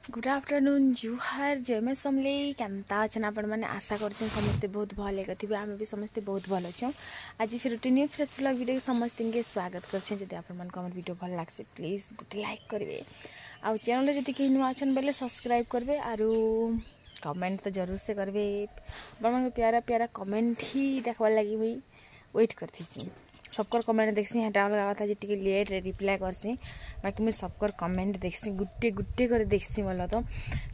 Good afternoon जुहार जयमे समले केन्ता अच्छे आपण मैंने आशा करछन समस्ते बहुत भले थे आम भी समस्ते बहुत भल अच्छे। आज फिर गोटे न्यू फ्रेश ब्लॉग वीडियो समस्त के स्वागत करछे। जदि आपण मन को वीडियो भल लागसे प्लीज गोटे लाइक करेंगे आउ चैनल जदि कहीं नुआ अच्छन बेले सब्सक्राइब करबे आरु कमेंट तो जरूर से करबे। अपन प्यारा प्यारा कमेंट ही देखबार लगी मुई वेट करथी सबकर कमेंट देखसी हेटा अलग कथा जे लेट रिप्लाई करसी बाकी मुझे सबकर कमेंट देखसी गुटे गुटे कर देखसी बोल तो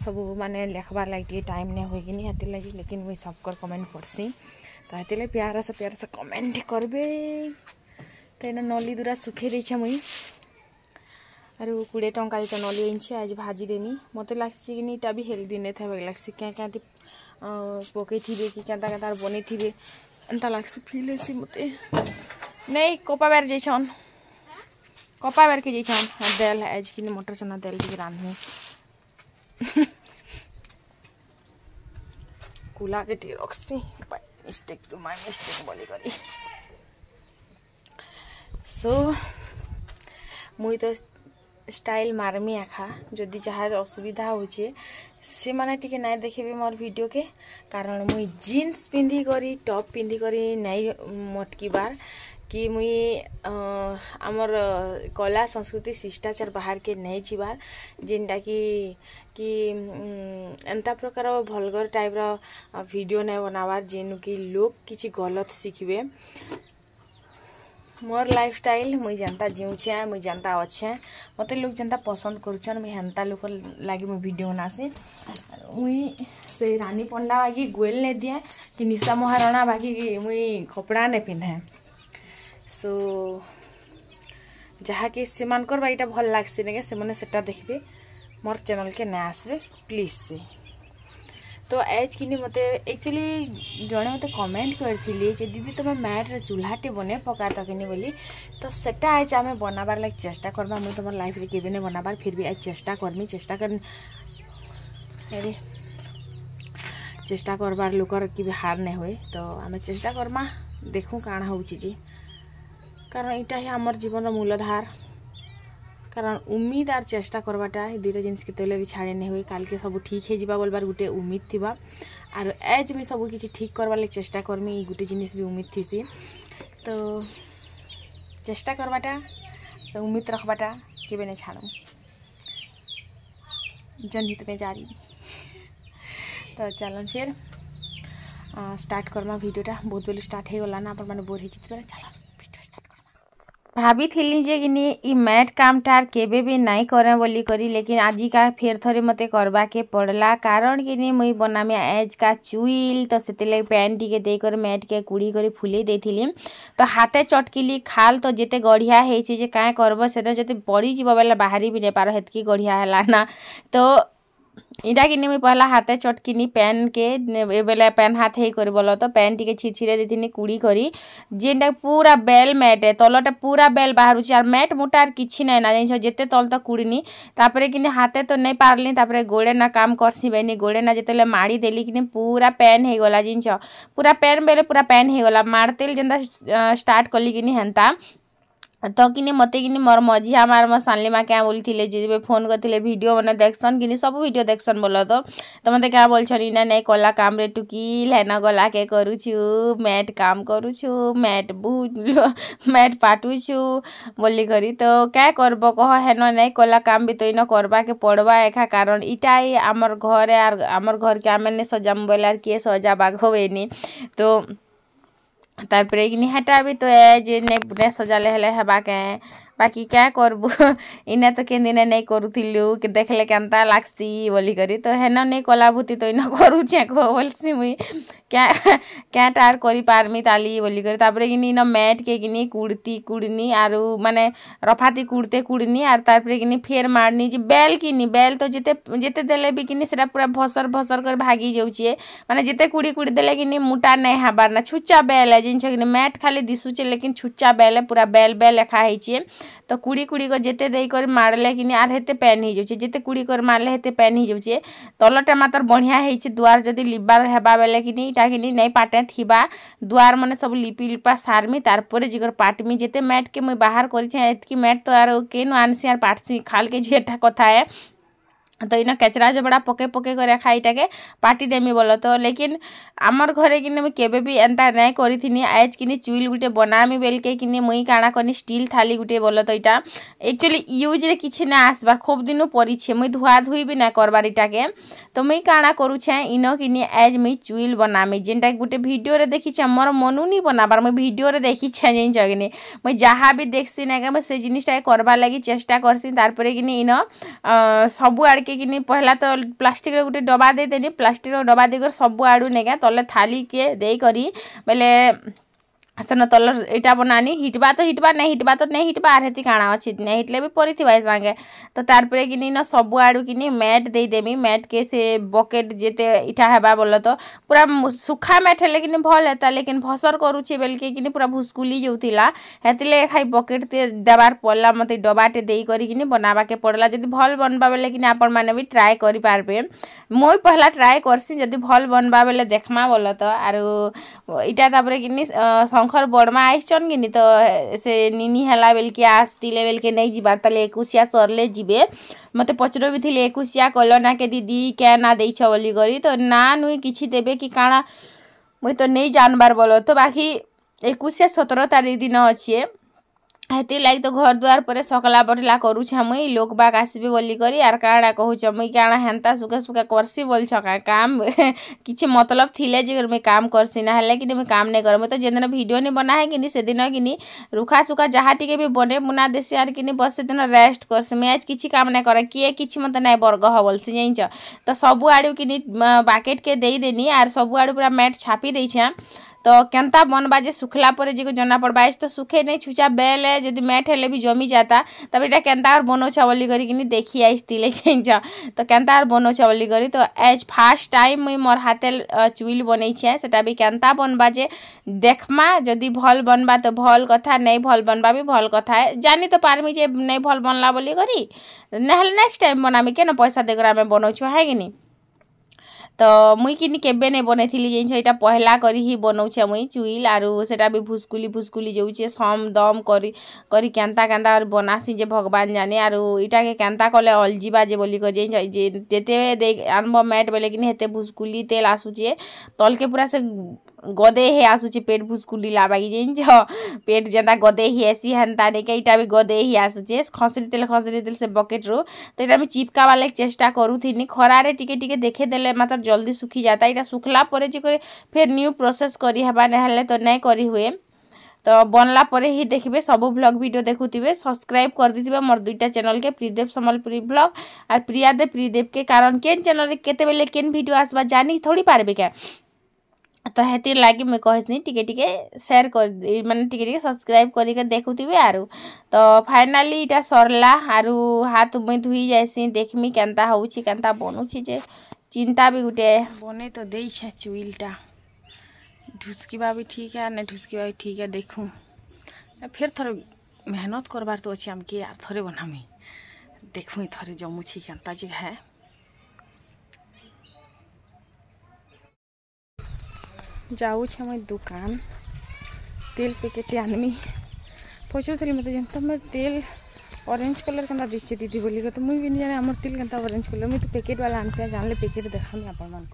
सब माने लिखबार लगे टाइम नहीं होगी नहीं हाथी लगी लेकिन मुझे सबकर कमेंट पढ़सी तो हाथी प्यारा सा कमेंट करबे। तो ये नली दूरा सुखे देछे मुई आर 20 टंका तो नली आनी आज भाजी देमी मत लगे कि इटा भी हेल्दी नहीं था लगे क्या क्या पकई थे कि क्या क्या बन थे एंता लगे फिल है मत नहीं कपा बार जाइछन कपा बार के जाइछन दाल आज कि मटर चना दाल टी रांधू कुला के टी रखसी मिस्टेक टू माय मिस्टेक बोली करी सो मुई तो स्टाइल मारमी आखा जदि जहाँ असुविधा होचे से माने टिके नहीं देखिए मोर वीडियो के कारण मुई जीन्स पिंधि करी टॉप पिंधि करी नहीं मटकी बार कि मुई आमर कला संस्कृति शिष्टाचार बाहर के नहीं जीवार जिनटा कि एंता प्रकार भलगर टाइप रो वीडियो नहीं बनावार जेनु कि लोग किसी गलत शिखबे। मोर लाइफस्टाइल मुई जनता जीऊछे मुई जनता अच्छे मत लोग जनता पसंद करुछन मुई हेन्ता लोग लगे मुई वीडियो बनासी मुई से रानी पंडा बाकी गोल नहीं दिए कि निशा महाराणा बाकी मुई कपड़ा नहीं पिंधे सो जहाँ कि से मानकर बाईटा भल लागसी ने से मैंने सेटा देखबे मोर चैनल के ना आसबे प्लीज से। तो आज कि मत एक्चुअली जड़े मत कमेंट करथिले जे दीदी तुम मैट रे चूल्हाटे बने पका तकनी बोली तो सेटा आज आम बनाबार लाग चेष्टा करबा मुई तुम लाइफ रे केबे ने बनाबार फिर भी आज चेष्टा करमी अरे चेष्टा करबार लोकर कि हार नहीं हुए तो आम चेष्टा करमा देखूँ काଣା होउची जी कारण इटा ही आमर जीवन मूलधार कारण उम्मीद आर चेष्टा करवाटा दुईटा जिनिस के भी छाड़े नहीं हुए काल के सब ठीक है जीवा बोलबार गुटे उम्मीद थिबा आर एज भी सब किसी ठीक करवार लगे चेष्टा करमी गुटे जिनिस भी उम्मीद थी तो चेष्टा करवाटा तो उम्मीद रखबाटा केबे नहीं छाड़ू जनहित में जारी। तो चलो फिर स्टार्ट करमा वीडियोटा बहुत बेलू स्टार्ट हो गला ना अपन माने बोर हो चलो वीडियो स्टार्ट भाभी थी जे कि मैट काम टार केबे भी नहीं करे बोली करी लेकिन आज का फेर थरे मते करवा के पड़ला कारण कि मुई बनामी एज का चुईल तो से पैन टी देकर मैट के कुड़ी कर फुले देथिली तो हाथे चटकिली खाल तो जिते गढ़िया है क्या करब से जब पड़ी जीव बेला बाहरी भी नहीं पार हेतकी गढ़िया है ना तो इटा कि मुझे पहला हाथे चटकिनी पैन के बेले पैन हाथ ही कर बोल तो पैन टी छिड़छिड़े देथिनी कुड़ी करी जेनटा पूरा बेल मैट है तलटा पूरा बेल बाहर आर मैट मोटार किसी ना ना जान जिते तल तक कुड़नी तापर कि हाथे तो नहीं पारली तापर गोड़े ना काम करसी बेनी गोड़े ना जिते माड़ी देली कि पूरा पैन हो गला जिन पूरा पैन बेले पूरा पैन हो गला मारतेल जेनता स्टार्ट कली कि हेन्ता तो कि मत कि मोर मझिया मार मो सानली माँ क्या बोली जे फोन करते वीडियो मैंने देखसन कि सब वीडियो देखसन बोल तो मत क्या बोलछन इना नहीं कला काम रे टुकिल है ना गला के करुछु मैट काम करुछु मैट मैट पाटुछु बोली करी तो क्या करब कह हेन नहीं कला काम भी तो इन करवा के पड़वा एखा कारण इटा ही आमर घर आर आमर घर के आम सजाम बोले आर किए सजा बाग होनी तो तारपरे कि हेटा भी तो है जे नहीं सजाले हेले हेबा के बाकी क्या करबू इना तो केन दिन नहीं करूथिलु कि देखले केनता लागसी बोली करी तो हेन नहीं कलाभूति तो इन करूछे को बोलसी मुई क्या टार करी पारमी ताली बोली करी तापरे कि इन मैट के कि कुड़ती कुड़नी आरु माने रफाती कुड़ते कुड़नी आर तारपरे कि फेर मारनी जे बेल कि बेल तो जिते जिते देले भी कि सेटा पूरा भसर भसर कर भागी जाउछे माने जिते कुड़ी कुड़ी देले कि मोटा नहीं हबार ना छुच्चा बेल है जिन कि मैट खाली दिशुचे लेकिन छुच्चा बेल है पूरा बेल बेल लेखा है तो कुड़ी कुड़ी को जिते देकर मारले कि आर हेते पैन हो जाउछे जिते कुड़ी कर मारले हेते पैन हो जाउछे तलटा मात्र बढ़िया है दुआर जदि लिबार हेबा बेले कि इटा कि नहीं पाटे थिबा दुआर माने सब लिपि लिपा सारमी तारपरे जिगर पाटमी जिते मैट के मुई बाहर करी एतकी मैट तो आर केनु आनसी आर पाटसी खाल के जेठा कथा है तो इन केचरा जबड़ा पके पके कर खाईटा के पाटी देमी बोल तो लेकिन आमर घरे कि मुझे केबे भी एंता नहीं करी आज कि चुइल गुटे बनामी बेल के कि मुई काଣା कनी स्टील थाली गुटे बोल तो यहाँ एक्चुअली यूज रे किसी ना आसबार खूब दिन पड़े मुई धुआ धुई भी ना करबार इटा के तो मुई काଣା करुछे इन कि आज मुई चुइल बनामी जेनटा गुटे भिडियो देखी मोर मनु नहीं बनाबार मुई भिडियो देखी जान कि मुई जहाँ भी देखसी ना मुझे से जिनटा करबार लगी चेष्टा करसी तारपरे कि इन सबु आड़ के कि पहला तो प्लास्टिक गोटे डबा देदेनी प्लास्टिक डबा देकर सबु आड़ू नेगा तले थाली के दे करी बेले सेन तल इटा बनानी हिटबा तो नहीं हिटबा आर हेती काଣା अच्छी नहीं हिटले भी पड़ी थी सांगे तो तारपरे कि न सबु आड़ू कि मैट देदेमी मैट के से बकेट जेते इटा हेबा बोल तो पूरा सुखा मैट हेले कि भल हेता लेकिन भसर करुचे बेलके कि पूरा भुसकुली जाऊला हेतिले खाई बकेट देवार पड़ला मत डबाटे दे करी बनावा के पड़ला जदि भल बनबा बेले कि आपण मैंने भी ट्राए करि पारबे मुई पहला ट्राए करसी जदि भल बनबा बेले देखमा बोल तो आरो इटा तापरे कि शंकर बड़मा आइछन कि तो से निनी हला बेलके आसतिले बेलके नहीं जीबार तले एकुसिया सरले जीबे मते पचरो भी थिले एकुसिया कल ना के दीदी क्या ना देछ बोली करी तो ना नुई किछि देबे कि काଣା मुई तो नहीं जानबार बोलो तो बाकी 21 17 तारीख दिन अच्छे हेती लाइक तो घर द्वार पर सकला बटला करुछा मुई लोक बाग आसबे बोली करी आर काड़ा कहूछ मुई काଣା हेंता सुखे सुखे करसी बोल छका काम किछि मतलब थिले जे मैं काम करसी ना हेले कि मैं काम नहीं कर मैं तो जेन वीडियो नहीं बना है कि से दिन कि रुखा सुखा जहाँ टिके भी बने बुना देसी आर कि बस दिन रेस्ट करसी मैं आज किछि काम नहीं करे किए किछि मत नहीं वर्ग ह बोलसी जाइछ तो सबु आड़ू कि बाकेट के दे देनी आर सबु आड़ू पूरा मैट छापी देछे तो केंता बनबा जे सुखला पर जे जना पड़बा तो सुखे नहीं छुचा बेले जदि मैट हेले भी जमी जाता तब इटा केंता और बनौछ बोली करी कि देखी आइसतिले चेंज तो केंता और बनौछ बोली करी तो एज फास्ट टाइम मुई मोर हाथे चुइल बनई छे सेटा भी केंता बनबा जे देखमा जदि भल बनबा तो भल कथा नहीं भल बनबा भी भल कथा है जानी तो पारमी जे नहीं भल बनला बोली करी नहले नेक्स्ट टाइम बनामी के पैसा देकर आमे बनौछ है कि नहीं तो मुई कि केबे नहीं बनई जिन यहाँ पहला करी ही बनाऊे मुई चुइल आरू सेटा भी भुसकुली भुसकुली जाऊे सम दम करी केंता केंता और बनासी जे भगवान जाने आरू इटा के केंता कले अलजिबा जे बोली कर जेते दे आनब मैट बेले कि हेते भुसकुली तेल आसुचे तल के पूरा से गदे ही आसुचे पेट भुसकुली लाबागी जिन पेट जेंता गदे ही ऐसी हेन्ता नहीं इटा भी गदे ही आसुचे खसरी तेल से बकेट रू तो यहाँ चिपका वाले चेष्टा करूथी खरारे टिके टिके देखे देले मतलब जल्दी सुखी जाता यहाँ सुखला पर फिर न्यू प्रोसेस करी हेबा नहले तो नहीं करी हुए तो बनला परे ही देखिए सब ब्लॉग वीडियो देखुवे सब्सक्राइब कर दी मोर दुईटा चैनल के प्रीदेव सम्बलपुरी ब्लॉग और प्रियादेव के कारण केन चैनल केते बेले केन वीडियो आसबा जानी थोड़ी पारबे क्या तो हेती लगी मुझे कहसी टिके टिके शेयर कर माने टिके टिके सब्सक्राइब करके देखुवे आरू तो फाइनाली इटा सरला आरू हाथ मुई धुई जासी देखमी केंता होउछि केंता बनउछि जे चिंता भी गुटे बने तो दे चुइलटा ढुसकीबा भी ठीक है नहीं ढुसकीबा भी ठीक है देखूँ फिर थोड़े मेहनत करबार तो अच्छे आमके यार थोड़े बनामी देखूँ थोड़े जमुछि केंता जे है जाऊँ मैं दुकान तेल पैकेट आनमी पचार मत जनता मैं तेल ऑरेंज कलर केंता दिशे दीदी बोली तो मुझे नहीं जाने आम तेल केंता ऑरेंज कलर मुझे तो पैकेट वाला आनसे जानले पैकेट देखामी आपण मान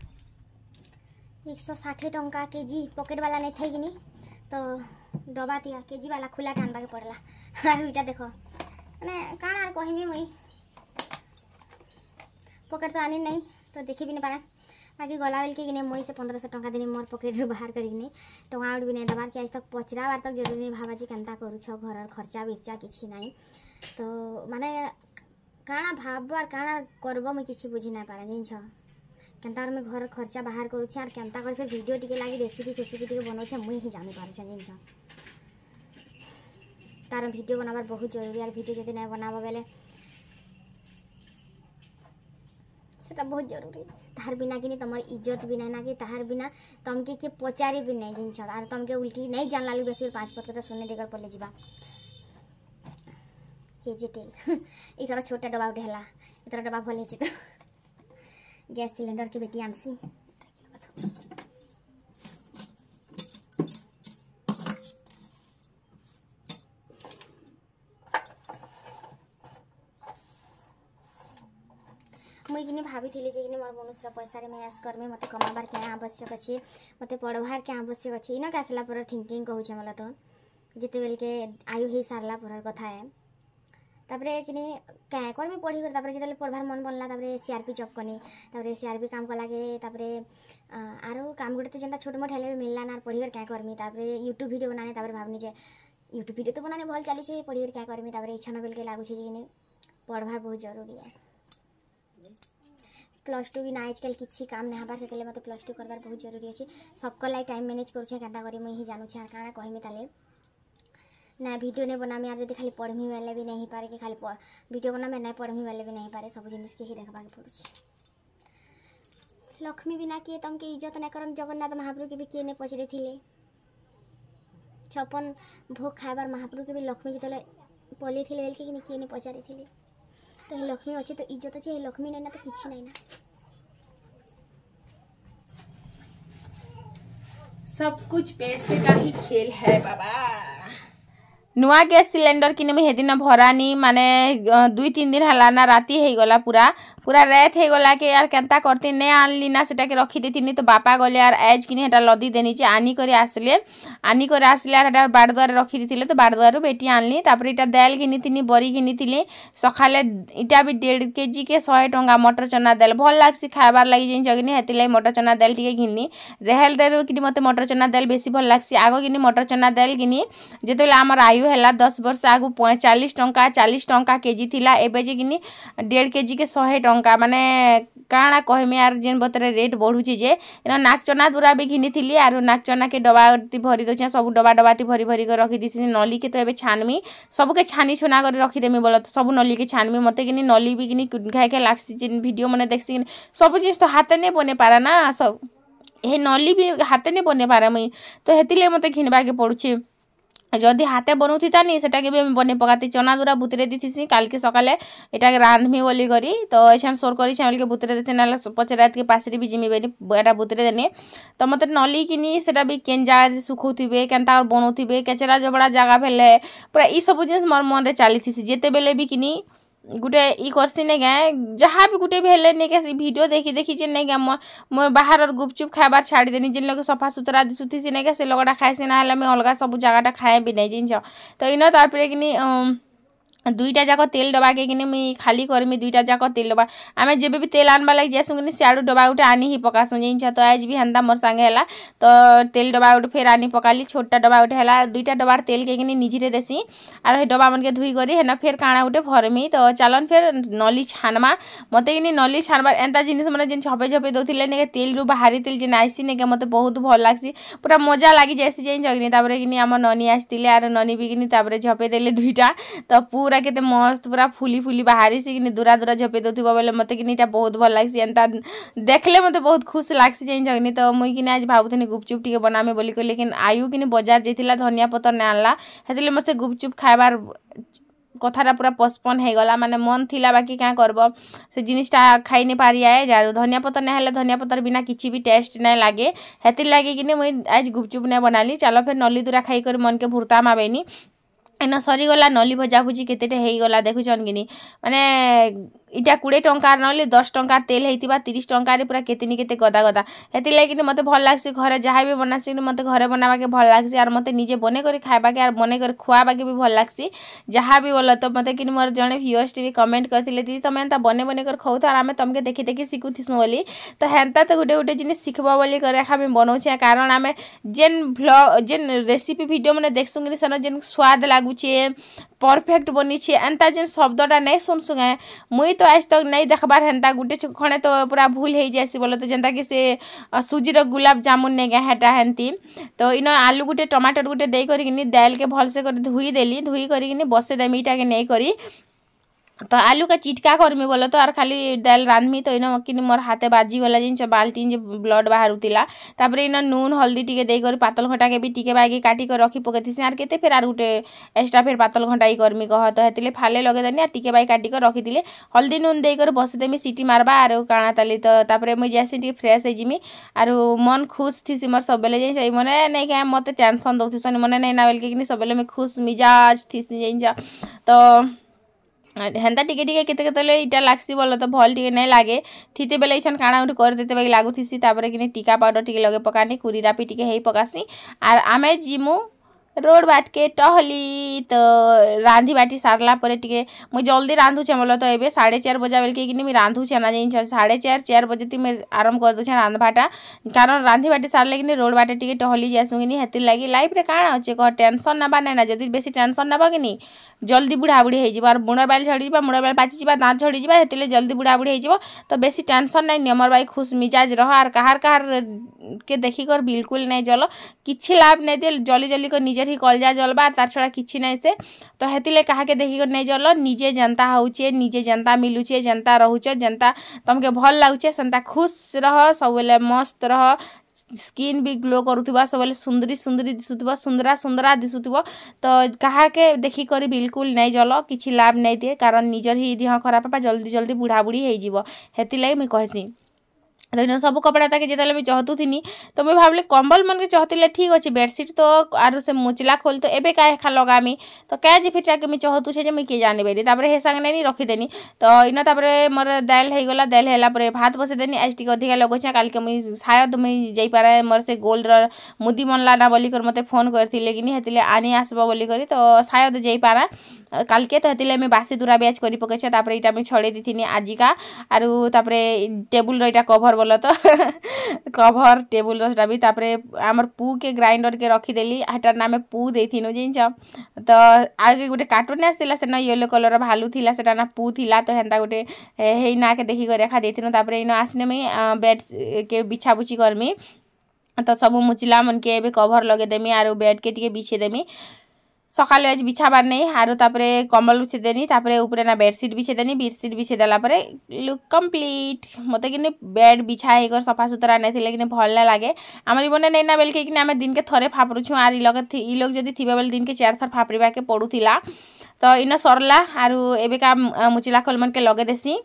160 टंका केजी पॉकेट वाला नहीं थे कि तो डबा थिया केजी वाला खुला टानबा के पड़ला आर इटा देखो माने काण आर कहमी मुई पॉकेट तो आनी नहीं तो देखी भी नहीं पारा बाकी गला बेल के मुई से 1500 टंका देनी मोर पॉकेट रू बाहर करी टंका उड़ भी नहीं दबार कि आज तक पचरा बार तक जरूरी नहीं भाबा जी केंता करूछ घर खर्चा बिर्चा किछि नहीं तो माने काणा भाबार काणा करबो मुई किछि बुझी ना पारा जिनछ केंता मैं घर खर्चा बाहर करुच्छे और केंता कर फिर वीडियो टिके लगी रेसिपी फेसिपी टिके बनाऊे मुई ही जानी पारुछ जिनछ कारण वीडियो बनाबार बहुत जरूरी और वीडियो जदि नहीं बनाबो बेले सेटा बहुत जरूरी तार बिना कि तुम इज्जत भी नहीं ना कि तार बिना तुमके किए पचारि भी नहीं जिनछ और तुमके उल्टी नहीं जान लालू बेसी 5 पत कथा सुने देकर पड़े जीवा केजी तेल इथर छोटा डब्बा उठे हला इथर डब्बा भले तो गैस सिलेंडर के बेटी आनसी मुई किनी भाभी थिले जे किनी मोर मनुष्य पैसा रे मैं ऐस करमे मते कमाबार के आवश्यक अछि मते पढ़वार के आवश्यक अछि इना के आसला पर थिंकिंग कहू छे मला तो जेते बेल के आयु हे सारला पर कथा है तापरे किनी क्या करमी पढ़ी कर तापरे जेते पढ़वार मन बनला तापरे सीआरपी जॉब कनी तापरे सीआरपी काम कला के तापरे आरो काम गुटे तो जेंता छोट मोट हेले मिलला ना पढ़ी कर क्या करमी तापरे यूट्यूब वीडियो बनाने तापरे भावनी जे यूट्यूब वीडियो तो बनाने भल चली से पढ़ी कर क्या करमी तापरे इच्छा न बेल के लागू छे जे किनी पढ़वार बहुत जरूरी है +2 भी ना आजकल किसी काम नहीं हबार से मत +2 करवार बहुत जरूरी अच्छे सबको लाइक टाइम मैनेज करूँ केन्ता करी मुझे ही जानूँ काଣା कहमी ताले ना वीडियो नहीं बनामी यार जब खाली पढ़मी वाले भी नहीं पारे कि खाली वीडियो बनामी नहीं पढ़मी वाले भी नहीं पारे सब जिनिस के ही देखा पड़ू लक्ष्मी बिना किए तुमके इज्जत नहीं करन जगन्नाथ महाप्रभु के भी किए नहीं पचरे थिले 56 भोग खाइबार महाप्रभु के भी लक्ष्मी जिते पली थे बेल के किए नहीं पचारि थिले तो हे लक्ष्मी अच्छे तो इज्जत अच्छे लक्ष्मी नहीं ना तो किसी नहीं ना सब कुछ पैसे का ही खेल है बाबा नुआ गैस सिलेंडर किने में हेदिन भरानी माने 2-3 दिन हला ना राती हे गला पूरा पूरा रात हे गला के यार केनता करते ने आनली ना सेटा के रखी देथिनी तो बापा गले यार आज किने हेटा लदी देनी जे आनी करे आसले यार हेटा बाड़ द्वार रखी देथिले तो बाड़ द्वार बेटी आनली तापर इटा दाल घिनीथिनी बरी घिनीथिली सखाले इटा भी 1.5 केजी के 100 टंका मटर चना दाल भल लागसी खाबार लागि जेन जगनी हेतिले मटर चना दाल टिके घिनी रेहल देरो कि मते मटर चना दाल बेसी भल लागसी आगो गिनी मटर चना दाल गिनी जेतेले हमर आयु है 10 वर्ष आगु 45 टंका 40 टंका केजी थिला एबे जे किनी 1.5 केजी के 100 टंका माने काଣା कहमे यार जेन बतरे रेट बढ़ुची जे एना नाकचना दूरा भी घिनी थिली आरो नाकचना के डबा भरी दोछा सब डबा डबाती भरी भरी कर रखी दिसी नली के तो एबे छानमी सब के छानी छुना कर रखी देमी बोल तो सब नली के छानमी मते किनी नली भी किनी खाए के लागसी जेन वीडियो मने देखसी सब चीज तो हाथ ने बने पारा ना सब हे नली भी हाथ ने बने पारा मई तो हेतिले मते घिनबा के पड़ुची जदि हाथे बनौथी तानी सेटा के भी बने पकाती चना दूरा बुतरे दीथी काल के सकाले एटा के रांधमी बोली करी तो ऐसा सोर करी छाल के बुतरे देते ना पचे रात के पासरी भी जिमी बेनी एटा बुतरे देने तो मत नली किनी सेटा भी केन जगह सुखौथिबे केनता और बनौथिबे केचरा जबड़ा जगह भेले पूरा ई सब जिनिस मोर मन रे चाली थी जेते बेले भी किनी गुटे ई करसी ने गए जहाँ भी गुटे भेले ने के वीडियो देखी देखी जे ने गए मोर बाहर और गुपचुप खाबार छाड़ी देनी जिन लोग सफा सुतरा दिसुथी से ने के से लोगटा खाइसी ना हला मैं अलगा सब जगहटा खाए भी नहीं जिन तो इनो तार पर किनी दुईटा जाक तेल डबा के किनी मुई खाली करमी दुईटा जाक तेल डबा आमे जेबे भी तेल आनबा लागि जेसु किनी सियाडू डबा उठे आनी ही पकासु जिन तो आज भी हंदा मोर संगे हला तो तेल डबा उठे फेर आनी पकाली छोटा डबा उठे हला दुईटा डबार तेल के किनी निजिरे देसी आर हे डबा मन के धुई करी हेना फेर काणा उठे भरमी तो चलन फेर नली छानमा मते किनी नली छानबार एंता जिनिस माने जिन छपे छपे दोथिले ने तेल रु बाहरी तेल जिन आइसी ने के मते बहुत भल लागसी पूरा मजा लागि जैसी जेन जगनी ताबरे किनी हम ननी आस्तिले आर ननी भी किनी ताबरे झपे देले दुईटा तो पूरा केते मस्त पूरा फुली फुली बाहरी से किनी दूरा दूरा झपे दोथिबा बेले मते किनी टा बहुत भल लागसी एंता देखले मते बहुत खुश लागसी जेन जगनी तो मुई किनी आज भाबुथनी गुपचुप टिके बनामे बोली को लेकिन आयु किनी बाजार जेथिला धनिया पत्तर ने आनला हेतिले मसे गुपचुप खाइबार कथाटा पूरा पोस्टपोन हो गला माने मन थिला बाकी क्या करब से जिनिसटा खाई नहीं पारी आए जार धनिया पत्तर नहीं हेले धनिया पत्तर बिना किसी भी टेस्ट नहीं लगे हेतिर लगे कि मुई आज गुपचुप नहीं बनाली चलो फिर नली दूरा खाई कर मन के भुरता मावेनी एन सरीगला नली भजा भुजी केतेटे हेगला देखुछन कि माने इटा 20 टंकार नली 10 टंकार तेल हेतिबा 30 टंकार पूरा केतेनी केते गदा गदा हेति लागि मते भल लागसी घरे जहाँ भी बनासी मते घरे बनाबा के भल लागसी और मते निजे बने करी खाइबा के और बने करी खुआबा के भी भल लागसी जहाँ भी बोल तो मते कि मोर जने व्यूअर्स टीवी कमेंट करथिले दीदी तमे एंता बने बने कर खाउ और आमे तमके देखि देखि सिखुथिसु बोली तो हेंता तो गुटे गुटे जिनिस सिखबा बोली करे आमे बनाउछे कारण आमे जेन व्लॉग जेन रेसिपी वीडियो मने देखसु कि सन जेन स्वाद लागुछे परफेक्ट बनी छे एंता जेन शब्दटा नहीं सुनसुगे मुई तो आज तक नहीं देखबार हेंता गुटे खणे तो पूरा भूल हो जासी बोले तो जेंता कि से सुजीर गुलाब जामुन ने गया हेटा हेंती तो इन आलू गुटे टमाटर गुटे दे करी दाल के भल से धुई देली धुई करी बसे देमी इटा के नहीं करी तो आलू का चिटका करमी बोलो तो और खाली दाल रांधमी तो इन कि मोर हाथे बाजी गला जिन बाल्टी जे ब्लड बाहर उतिला तापर इन नून हल्दी टिके दे कर पातल घंटा के भी टिके बागी काटी कर रखी पकेथि आर केते फेर आर गुटे एक्स्ट्रा फेर पातल घंटा ही करमी कह तो हेतिले फाले लगे देनी आ टिके बागी काटी कर रखी दिले हल्दी नून दे कर बस देमी सीटी मारबा आर काणा ताली तो तापर मुई जासी टिके फ्रेश हे जिमी आर मन खुश थी मोर सब बेले जे मने नहीं क्या मते टेंशन दउथुसन मने नहीं ना बेल के सब बेले में खुश मिजाज थी जे तो हेन्ता टिके टिके केते केते इटा लागसी बोल तो भल टिके नहीं लागे थीते बेले इछन काना उठ कर देते बाकी लागुथिसी तापर कि टीका पाउडर टिके लगे पकानी कुरी रापी टिके हेई पकासी आर आमे जिमु रोड बाट के टहली तो रांधी बाटी सारला परे टिके मुई जल्दी रांधुछे बोल तो एबे 4:30 बजा बेल के कि रांधुछे ना जाइन 4:30 बजे ती मैं आरंभ कर दूछे रांधबाटा कारण रांधी बाटी सारले कि रोड बाटे टिके टहली जासु कि हेतिर लागी लाइफ रे काଣା होचे कह टेंशन नबा ना जदी बेसी टेंशन नबा कि जल्दी बुढ़ा बुढ़ी हो जाए मुंडर बाल झड़ी जा मुंडर बाल पाची जा दाँत झड़ी जा हेतिले जल्दी बुढ़ा बुढ़ी हो तो बेसी टेंशन नहीं नियमर बाई खुश मिजाज रह आर कहार कहार के देखिकर बिल्कुल नहीं जल किछि लाभ नहीं दे जल्दी जल्दी कर निजे ही कलजा जलबा तार छड़ा किछि नहीं से तो हेतिले कहा के देखिकर नहीं जल निजे जनता होचे निजे जनता मिलुचे जनता रहुचे जनता तुमके भल लागुचे सेंता खुश रह सब बेले मस्त रह स्किन भी ग्लो करुवा सब सुंदरी सुंदरी दिशुव सुंदरा सुंदरा दिशुव तो कहा के देखी करी बिल्कुल नहीं जल किछि लाभ नहीं दिए कारण निजर ही देह खराब जल्दी जल्दी बुढ़ा बुढ़ी हो हेतिलागि मुई कहसी तो सब कपड़ा ताके जिते भी चहतुनी तो मुझे भाविले कंबल मन के चहतिले ठीक अच्छे बेडसीट तो आर से मुचला खोल तो एबे क्या खा लगामी तो क्या फिर ताके मुझे चहतुचे मुझे किए जानबेनी तापर हे संगे नहीं रखीदेनी तो इन तापर मोर दाल होगला दाल है भात बसईदेनी आज टी अधिका लगुचे काल के मुझे शायद मुझे जापारे मोर से गोल्डर मुदी मनला ना बोलिकर मत फोन करते कि आनी आसब बोलिक तो शायद जापारा काल के तो हेतिले मैं बासी दूरा भी आज कर पकईछे तापर इटा मुझे छड़े दी आजिका आरु तापर टेबुल रहा कभर बोल तो कभर टेबुल रहा भी तापर आमर पू के ग्राइंडर के रखीदेली हटार नाम पू देथिनु जिनछ तो आगे गोटे कार्टून आसला से येलो कलर भालू थिला सेटा ना पू थिला तो हेन्ता गोटे हे ना के देखी रेखा देथिनु तापर इन आसने मुई बेड के बिछा बुछी करमी तो सब मुचला मन के एबे कभर लगे देमी आरु बेड के टिके बिछे देमी सकाल आज बिछाबार नहीं आरु तापरे कम्बल बिछे देनी तापरे ऊपर ना बेडसीट बिछे देनी बेडसीट बिछे देला परे लुक कंप्लीट मते कि बेड बिछा कर सफा सुतरा नहीं थिले कि भल ना लागे आमर बने नहीं ना बेल के आम दिन के थरे फापरुछु आर इ लोग जदि थिबे बेल दिन के 4 थर फापरिबा के पड़ुथिला तो इन सरला आरु एबेका मुचिला खोल मन के लगे देसी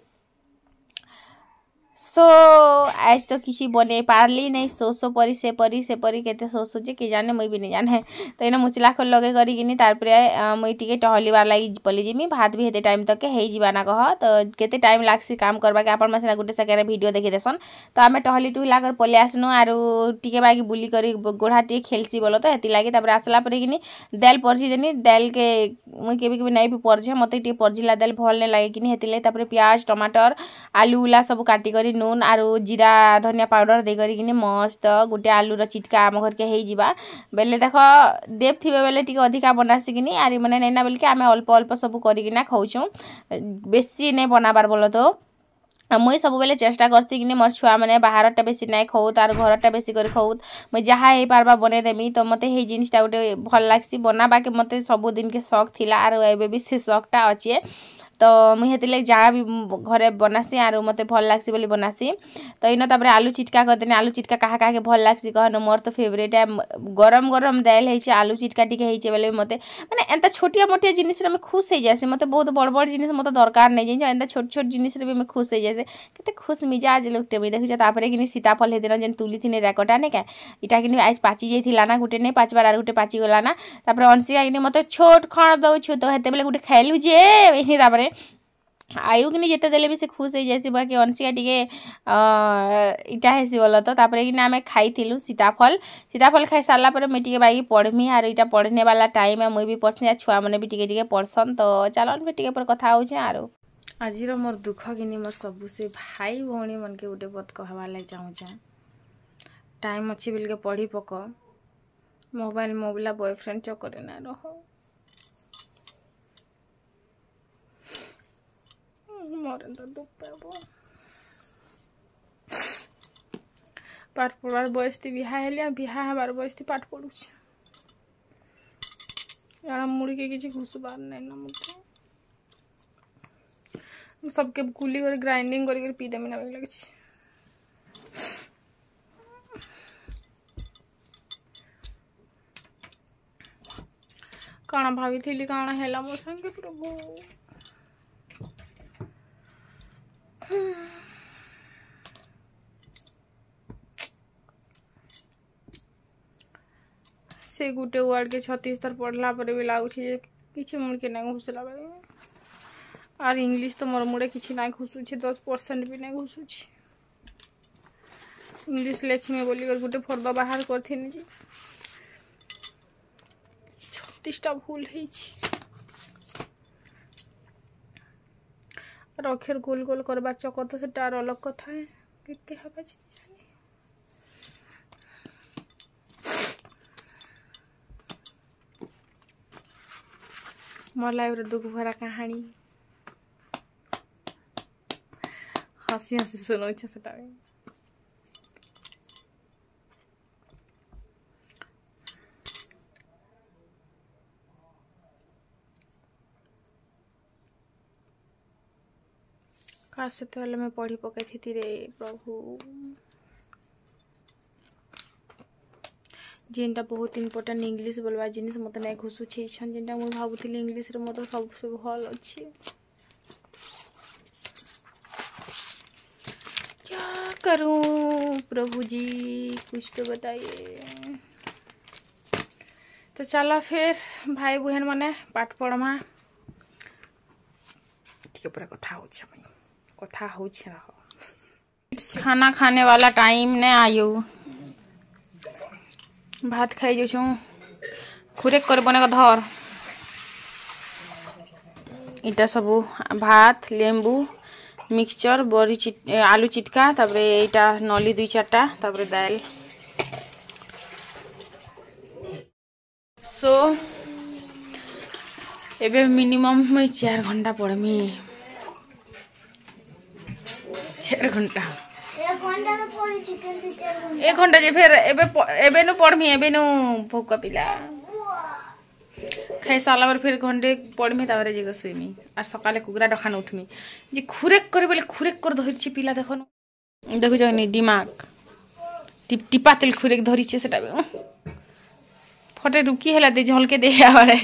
सो आज तो किसी बने पारली नहीं सो परी से परी केते सो जे कि जाने मुई भी नहीं जाने तो इन मुचला खोल लगे करी तारपरे मुई टिके टहलिबार लगी पली जिमी भात भी हेते टाइम तक हे जीवाना कह तो केते टाइम लागसी काम करबा के आपण मासे गुटे सेकेंड वीडियो देखि देसन तो आमे टहली टुहला कर पले आसनु आरु टिके बागी बुली करी गोढ़ा टिके खेलसी बोलो तो हेति लागी तापर आसला परे कि दाल परजी देनी दाल के मुई केबे नहीं भी परजे मते टिके परजिला दाल भल नहीं लागे कि हेति लागी तापर प्याज टमाटर आलू उला सब काटी करी नून आरु जीरा धनिया पाउडर दे करी मस्त गोटे आलूर चिटका आम घर के हो जावा बेले देख देव थे बेले टी अधिका बनासी कि आरी मैंने नहीं ना बोल के आम अल्प अल्प सब करना खाऊँ बेसी नहीं बनाबार बोल तो मुई सब बेले चेष्टा करसी कि मोर छुआ मैंने बाहरटा बेसी नहीं खाऊ तार घरटा बेसी कर खाऊ मुझे जहाँ हो पार्बा बनईदेमी तो मत ये जिनटा गोटे भल लग्सी बनाबा के मत सबुदिन के शौक थिला आरो एबे भी से शौकटा अच्छे तो मुझे हेतिले जहाँ भी घरे बनासी आरु मते भल लागसी बोली बनासी तो इन तापर आलू चिटका करदेनी आलू चिटका कहा के भल लागसी कहन मोर तो फेवरेट है गरम गरम दाल है आलू चिटका टिके होइछे बेले मते माने एंता छोटिया मोटिया जिनिस रे मैं खुश हो जासी मते बहुत बड़ बड़ जिनिस मते दरकार नहीं जाइन एंता छोट छोट जिनिस रे भी मैं खुश हो जासी केते खुश मिजाज लोकटे मैं देखि तापर कि सीताफल हे दिन जेन तुली थिने रेकटा ने का इटा कि आज पाची जाइथिला ना गुटे नहीं पाचबार आर गुटे पाची गला ना तापर अंशिका कि मते छोट खण दउछु तो हेते बेले गुटे खाइलु जे एही तापर आयु कि जिते देले भी से खुश हो जाए बाकी अंशिका टिके इटा हेसी बोल तो तापर कि आम खाई सीताफल सीताफल खाई सारा पर मुझे टिके बाकी पढ़मी आर इटा पढ़ने वाला टाइम है मुई भी पढ़सी छुआ मैंने भी टिके पढ़सन तो चलन भी टिके पर कथा होचे आरो आज मोर दुख कि मोर सबू से भाई भौणी मन के गोटे बात कहवा लग चाहूँ टाइम अच्छी बोल के पढ़ी पक मोबाइल मोबाइल बॉयफ्रेंड चक्कर ना रह मोर तो दुख पाब पाठ पढ़ार बयस थी बिहा हेलिया बिहा हबार बयस थी पाठ पढ़ुछ यार मुड़ी के किसी घुसबार नहीं ना मुझे सबके गुली कर ग्राइंडिंग कर पी देमी ना लगे काना भाभी थी काना हेला मो संगे प्रभु से गुटे वार्ड के 36 थर पढ़ला पर भी लागुछि जे किछि मन के नहीं घुसला और इंग्लिश तो मोर मुड़े किसी ना घुसुची 10% भी नहीं घुसुची इंग्लिश लेखिमे बोली गोटे फर्द बाहर करथिनी जी 36टा भूल और अक्षर गोल गोल करवा चक्कर तो सेटा अलग कथा है के हबा जी मोर लाइफ दुख भरा कहानी हसी हसी सुनो सेटा काश से मैं पढ़ी पकई थी रे प्रभु जेनटा बहुत इम्पोर्टेंट इंग्लिश बोलवा जिनिस मत नहीं घुसुछे जेनटा मुझे भावुली इंग्लिश रे मोर सब सब भल अच्छे क्या करूं प्रभु जी कुछ तो बताइए तो चलो फिर भाई बहन माने पाठ पढ़मा ठीक पूरा कथा हो खाना खाने वाला टाइम ने आयो भात खाई जाऊँ खुरेक कर बने धर इटा सब भात लेंबू मिक्सचर बड़ी आलू चिटका तापरे इटा नली 2-4टा तापरे दाल सो एबे मिनिमम मैं 4 घंटा पढ़मी 4 घंटा 1 घंटा जे फिर एबे नु पढ़मी एबे नु भूख पिला खाई साला बार फिर घंटे पढ़मी तावरे जे सुइमी और सकाले कुकुरा डखान उठमी जे खुरेक करे बोले खुरेक कर धरिछि पिला देखो देखो जनी दिमाग टिपा तेल खुरेक धरिछि सेटा फटे रुकी हैला दे झलके दे आवारे